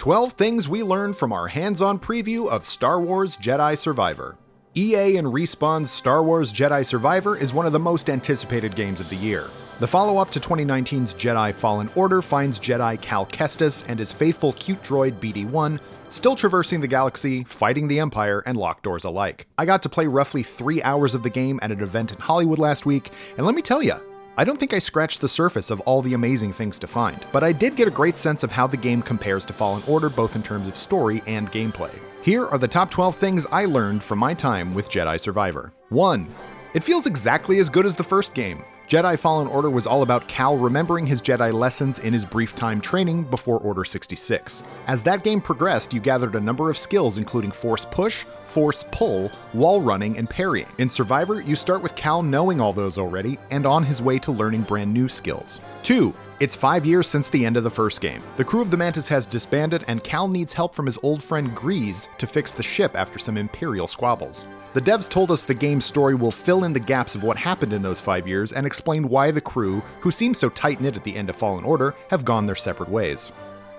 12 things we learned from our hands-on preview of Star Wars Jedi Survivor. EA and Respawn's Star Wars Jedi Survivor is one of the most anticipated games of the year. The follow-up to 2019's Jedi Fallen Order finds Jedi Cal Kestis and his faithful cute droid BD-1 still traversing the galaxy, fighting the Empire, and locked doors alike. I got to play roughly 3 hours of the game at an event in Hollywood last week, and let me tell ya, I don't think I scratched the surface of all the amazing things to find, but I did get a great sense of how the game compares to Fallen Order both in terms of story and gameplay. Here are the top 12 things I learned from my time with Jedi Survivor. 1. It feels exactly as good as the first game. Jedi Fallen Order was all about Cal remembering his Jedi lessons in his brief time training before Order 66. As that game progressed, you gathered a number of skills including Force Push, Force Pull, wall running, and parrying. In Survivor, you start with Cal knowing all those already and on his way to learning brand new skills. 2. It's 5 years since the end of the first game. The crew of the Mantis has disbanded and Cal needs help from his old friend Grease to fix the ship after some Imperial squabbles. The devs told us the game's story will fill in the gaps of what happened in those 5 years and explain why the crew, who seemed so tight-knit at the end of Fallen Order, have gone their separate ways.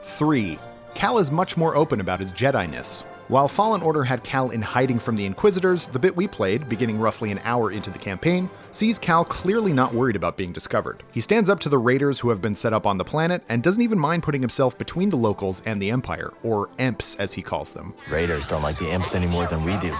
3. Cal is much more open about his Jedi-ness. While Fallen Order had Cal in hiding from the Inquisitors, the bit we played, beginning roughly an hour into the campaign, sees Cal clearly not worried about being discovered. He stands up to the raiders who have been set up on the planet and doesn't even mind putting himself between the locals and the Empire, or Emps as he calls them. Raiders don't like the Imps any more than we do.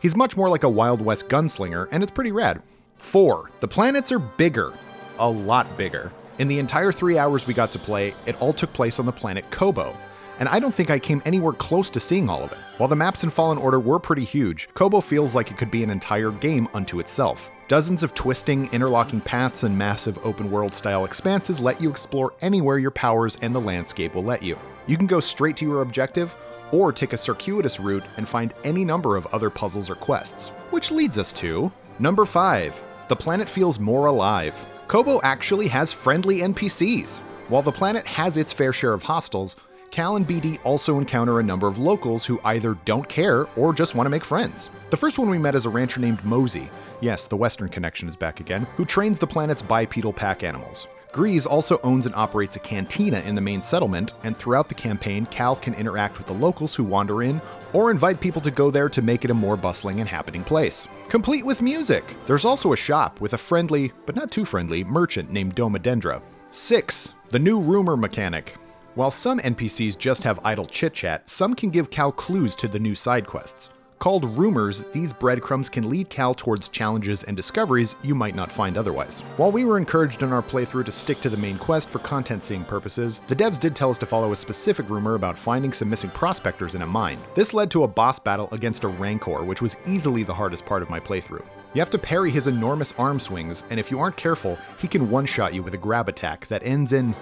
He's much more like a Wild West gunslinger, and it's pretty rad. 4. The planets are bigger. A lot bigger. In the entire 3 hours we got to play, it all took place on the planet Kobo. And I don't think I came anywhere close to seeing all of it. While the maps in Fallen Order were pretty huge, Kobo feels like it could be an entire game unto itself. Dozens of twisting, interlocking paths and massive open-world style expanses let you explore anywhere your powers and the landscape will let you. You can go straight to your objective, or take a circuitous route and find any number of other puzzles or quests. Which leads us to number 5. The planet feels more alive. Kobo actually has friendly NPCs. While the planet has its fair share of hostiles, Cal and BD also encounter a number of locals who either don't care or just want to make friends. The first one we met is a rancher named Mosey, yes, the Western connection is back again, who trains the planet's bipedal pack animals. Grease also owns and operates a cantina in the main settlement, and throughout the campaign, Cal can interact with the locals who wander in, or invite people to go there to make it a more bustling and happening place. Complete with music! There's also a shop with a friendly, but not too friendly, merchant named Domodendra. 6. The new rumor mechanic. While some NPCs just have idle chit-chat, some can give Cal clues to the new side quests. Called rumors, these breadcrumbs can lead Cal towards challenges and discoveries you might not find otherwise. While we were encouraged in our playthrough to stick to the main quest for content-seeking purposes, the devs did tell us to follow a specific rumor about finding some missing prospectors in a mine. This led to a boss battle against a Rancor, which was easily the hardest part of my playthrough. You have to parry his enormous arm swings, and if you aren't careful, he can one-shot you with a grab attack that ends in,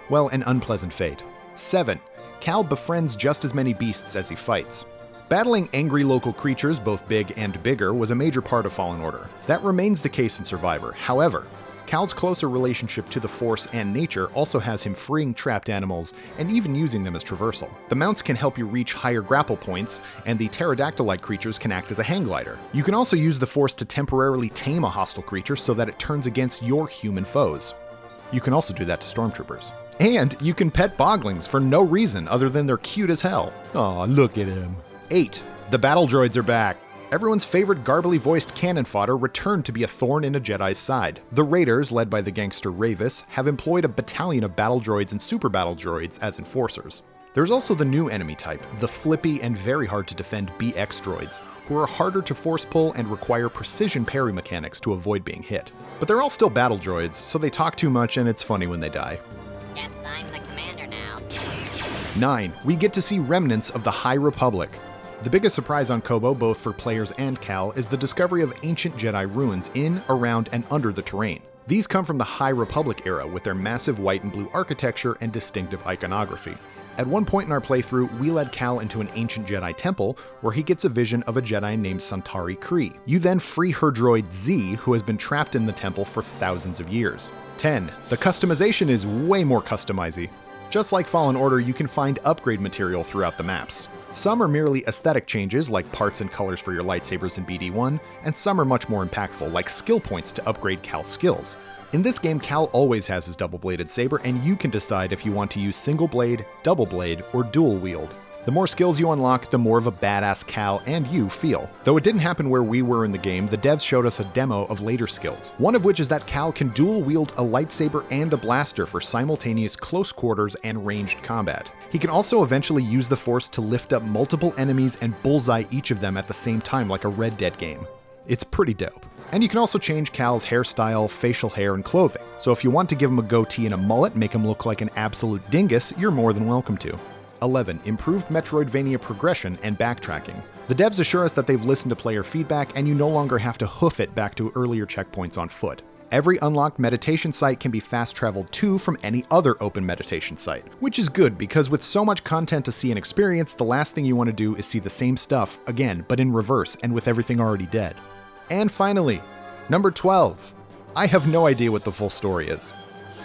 well, an unpleasant fate. 7. Cal befriends just as many beasts as he fights. Battling angry local creatures, both big and bigger, was a major part of Fallen Order. That remains the case in Survivor. However, Cal's closer relationship to the Force and nature also has him freeing trapped animals and even using them as traversal. The mounts can help you reach higher grapple points, and the pterodactyl-like creatures can act as a hang glider. You can also use the Force to temporarily tame a hostile creature so that it turns against your human foes. You can also do that to stormtroopers. And you can pet boglings for no reason other than they're cute as hell. Aw, look at him. 8. The battle droids are back. Everyone's favorite garbly voiced cannon fodder returned to be a thorn in a Jedi's side. The Raiders, led by the gangster Ravis, have employed a battalion of battle droids and super battle droids as enforcers. There's also the new enemy type, the flippy and very hard to defend BX droids, who are harder to force pull and require precision parry mechanics to avoid being hit. But they're all still battle droids, so they talk too much and it's funny when they die. Guess I'm the commander now. 9. We get to see remnants of the High Republic. The biggest surprise on Kobo, both for players and Cal, is the discovery of ancient Jedi ruins in, around, and under the terrain. These come from the High Republic era with their massive white and blue architecture and distinctive iconography. At one point in our playthrough, we led Cal into an ancient Jedi temple where he gets a vision of a Jedi named Santari Kree. You then free her droid Z, who has been trapped in the temple for thousands of years. 10. The customization is way more customizy. Just like Fallen Order, you can find upgrade material throughout the maps. Some are merely aesthetic changes, like parts and colors for your lightsabers in BD1, and some are much more impactful, like skill points to upgrade Cal's skills. In this game, Cal always has his double-bladed saber, and you can decide if you want to use single blade, double blade, or dual wield. The more skills you unlock, the more of a badass Cal and you feel. Though it didn't happen where we were in the game, the devs showed us a demo of later skills. One of which is that Cal can dual wield a lightsaber and a blaster for simultaneous close quarters and ranged combat. He can also eventually use the Force to lift up multiple enemies and bullseye each of them at the same time like a Red Dead game. It's pretty dope. And you can also change Cal's hairstyle, facial hair, and clothing. So if you want to give him a goatee and a mullet, make him look like an absolute dingus, you're more than welcome to. 11. Improved Metroidvania progression and backtracking. The devs assure us that they've listened to player feedback and you no longer have to hoof it back to earlier checkpoints on foot. Every unlocked meditation site can be fast-traveled to from any other open meditation site, which is good because with so much content to see and experience, the last thing you want to do is see the same stuff again, but in reverse and with everything already dead. And finally, number 12. I have no idea what the full story is.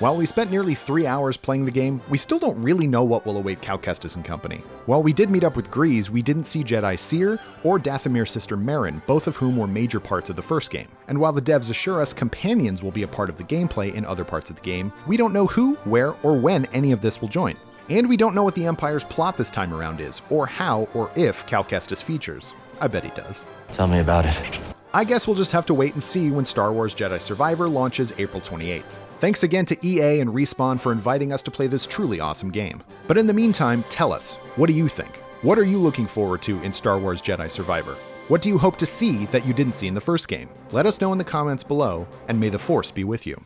While we spent nearly 3 hours playing the game, we still don't really know what will await Cal Kestis and company. While we did meet up with Grease, we didn't see Jedi Seer or Dathomir's sister Merrin, both of whom were major parts of the first game. And while the devs assure us companions will be a part of the gameplay in other parts of the game, we don't know who, where, or when any of this will join. And we don't know what the Empire's plot this time around is, or how or if Cal Kestis features. I bet he does. Tell me about it. I guess we'll just have to wait and see when Star Wars Jedi Survivor launches April 28th. Thanks again to EA and Respawn for inviting us to play this truly awesome game. But in the meantime, tell us, what do you think? What are you looking forward to in Star Wars Jedi Survivor? What do you hope to see that you didn't see in the first game? Let us know in the comments below, and may the Force be with you.